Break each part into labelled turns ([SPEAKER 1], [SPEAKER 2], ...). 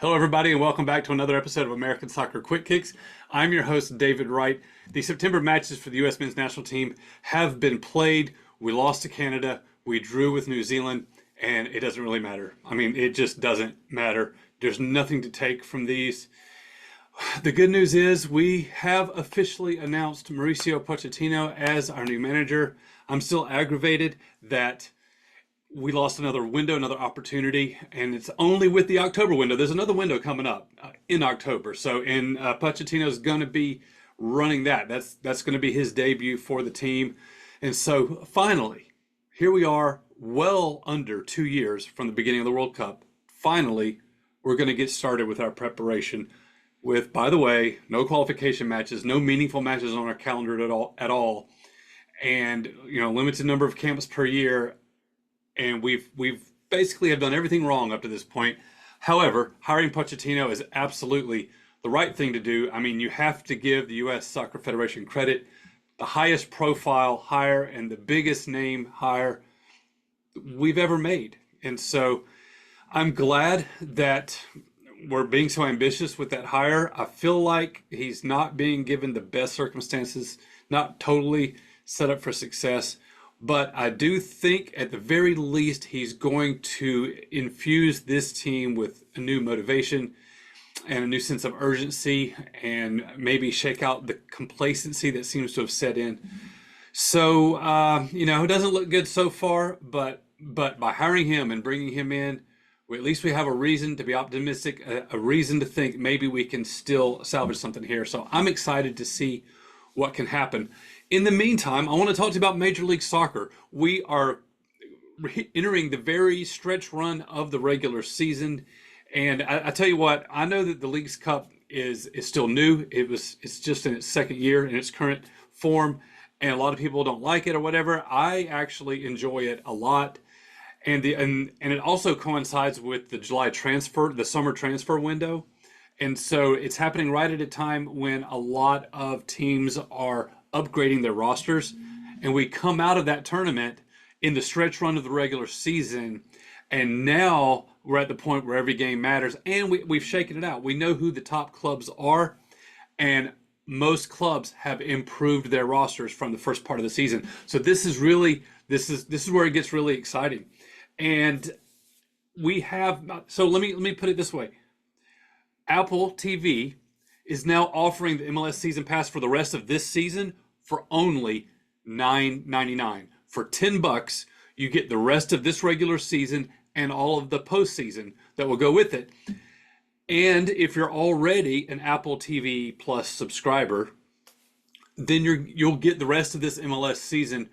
[SPEAKER 1] Hello, everybody, and welcome back to another episode of American Soccer Quick Kicks. I'm your host, David Wright. The September matches for the U.S. men's national team have been played. We lost to Canada, we drew with New Zealand, and it doesn't really matter. I mean, it just doesn't matter. There's nothing to take from these. The good news is we have officially announced Mauricio Pochettino as our new manager. I'm still aggravated that we lost another window, another opportunity, and it's only with the October window. There's another window coming up in October. So, Pochettino's going to be running that. That's going to be his debut for the team. And so, finally, here we are, well under 2 years from the beginning of the World Cup. Finally, we're going to get started with our preparation. With, by the way, no qualification matches, no meaningful matches on our calendar at all, and limited number of camps per year. And we've basically have done everything wrong up to this point. However, hiring Pochettino is absolutely the right thing to do. I mean, you have to give the U.S. Soccer Federation credit. The highest profile hire and the biggest name hire we've ever made. And so I'm glad that we're being so ambitious with that hire. I feel like he's not being given the best circumstances, not totally set up for success. But I do think at the very least he's going to infuse this team with a new motivation and a new sense of urgency and maybe shake out the complacency that seems to have set in. So, it doesn't look good so far, but by hiring him and bringing him in, at least we have a reason to be optimistic, a reason to think maybe we can still salvage something here. So I'm excited to see what can happen. In the meantime, I want to talk to you about Major League Soccer. We are entering the very stretch run of the regular season. And I tell you what, I know that the League's Cup is still new. It's just in its second year in its current form. And a lot of people don't like it or whatever. I actually enjoy it a lot. And it also coincides with the the summer transfer window. And so it's happening right at a time when a lot of teams are upgrading their rosters. And we come out of that tournament in the stretch run of the regular season. And now we're at the point where every game matters. And we've shaken it out. We know who the top clubs are. And most clubs have improved their rosters from the first part of the season. So this is where it gets really exciting. And we have, so let me put it this way. Apple TV is now offering the MLS season pass for the rest of this season for only $9.99. For $10, you get the rest of this regular season and all of the postseason that will go with it. And if you're already an Apple TV Plus subscriber, then you'll get the rest of this MLS season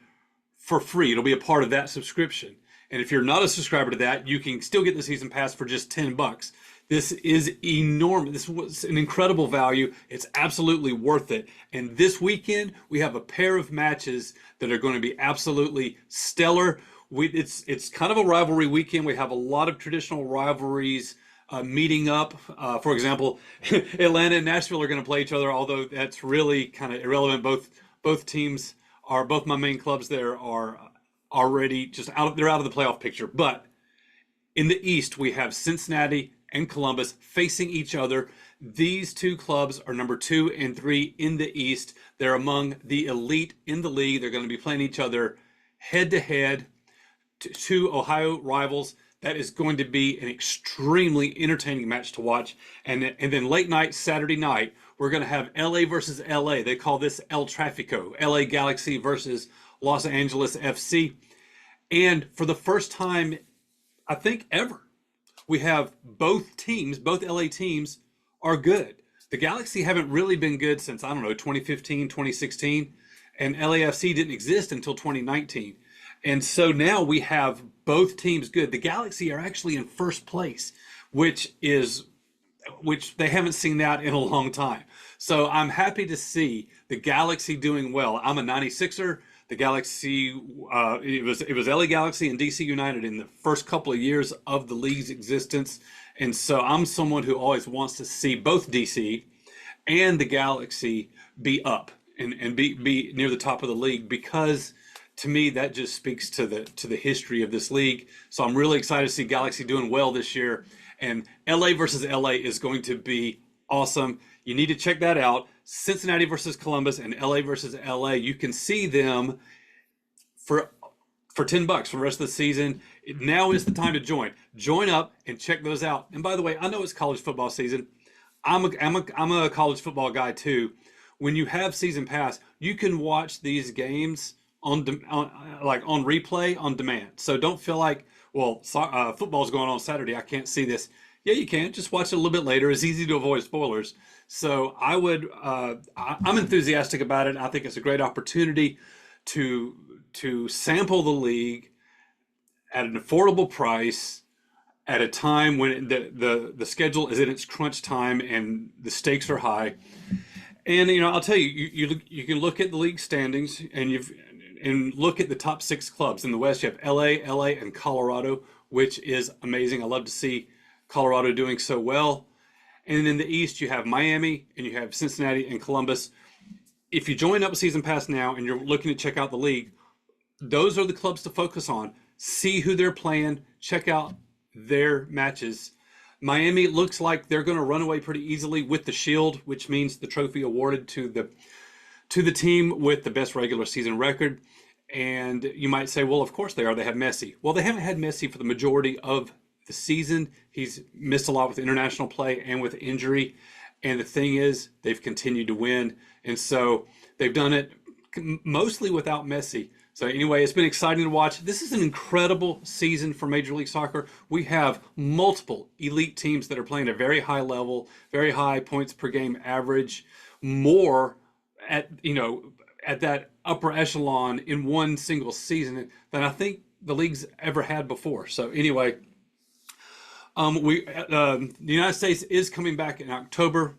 [SPEAKER 1] for free. It'll be a part of that subscription. And if you're not a subscriber to that, you can still get the season pass for just $10. This is enormous. This was an incredible value. It's absolutely worth it. And this weekend, we have a pair of matches that are going to be absolutely stellar. It's kind of a rivalry weekend. We have a lot of traditional rivalries meeting up. For example, Atlanta and Nashville are going to play each other, although that's really kind of irrelevant. Both my main clubs there are already they're out of the playoff picture. But in the East, we have Cincinnati and Columbus facing each other. These two clubs are number 2 and 3 in the East. They're among the elite in the league. They're going to be playing each other head to head, two Ohio rivals. That is going to be an extremely entertaining match to watch. And then late night, Saturday night, we're going to have LA versus LA. They call this El Trafico, LA Galaxy versus Los Angeles FC. And for the first time, I think ever, we have both LA teams are good. The Galaxy haven't really been good since, 2015, 2016. And LAFC didn't exist until 2019. And so now we have both teams good. The Galaxy are actually in first place, which they haven't seen that in a long time. So I'm happy to see the Galaxy doing well. I'm a 96er. The Galaxy, it was LA Galaxy and DC United in the first couple of years of the league's existence. And so I'm someone who always wants to see both DC and the Galaxy be up and be near the top of the league, because to me that just speaks to the history of this league. So I'm really excited to see Galaxy doing well this year. and LA versus LA is going to be awesome. You need to check that out. Cincinnati versus Columbus and LA versus LA. You can see them for $10 for the rest of the season. Now is the time to join. Join up and check those out. And by the way, I know it's college football season. I'm a college football guy too. When you have season pass, you can watch these games on replay on demand. So don't feel like, well, football's going on Saturday, I can't see this. Yeah, you can. Just watch it a little bit later. It's easy to avoid spoilers. So I'm enthusiastic about it. I think it's a great opportunity to sample the league at an affordable price at a time when the schedule is in its crunch time and the stakes are high. And I'll tell you, you can look at the league standings and look at the top 6 clubs in the West. You have LA, and Colorado, which is amazing. I love to see Colorado doing so well. And in the East, you have Miami and you have Cincinnati and Columbus. If you join up with Season Pass now and you're looking to check out the league, those are the clubs to focus on. See who they're playing, check out their matches. Miami looks like they're going to run away pretty easily with the Shield, which means the trophy awarded to the team with the best regular season record. And you might say, well, of course they are. They have Messi. Well, they haven't had Messi for the majority of the season. He's missed a lot with international play and with injury. And the thing is, they've continued to win. And so they've done it mostly without Messi. So anyway, it's been exciting to watch. This is an incredible season for Major League Soccer. We have multiple elite teams that are playing at a very high level, very high points per game average, more at that upper echelon in one single season than I think the league's ever had before. So anyway, the United States is coming back in October,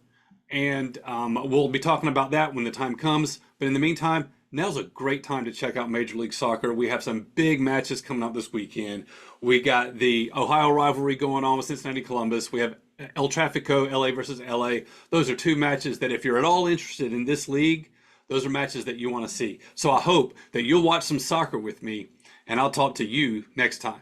[SPEAKER 1] and we'll be talking about that when the time comes. But in the meantime, now's a great time to check out Major League Soccer. We have some big matches coming up this weekend. We got the Ohio rivalry going on with Cincinnati Columbus. We have El Trafico, LA versus LA. Those are 2 matches that if you're at all interested in this league, those are matches that you want to see. So I hope that you'll watch some soccer with me, and I'll talk to you next time.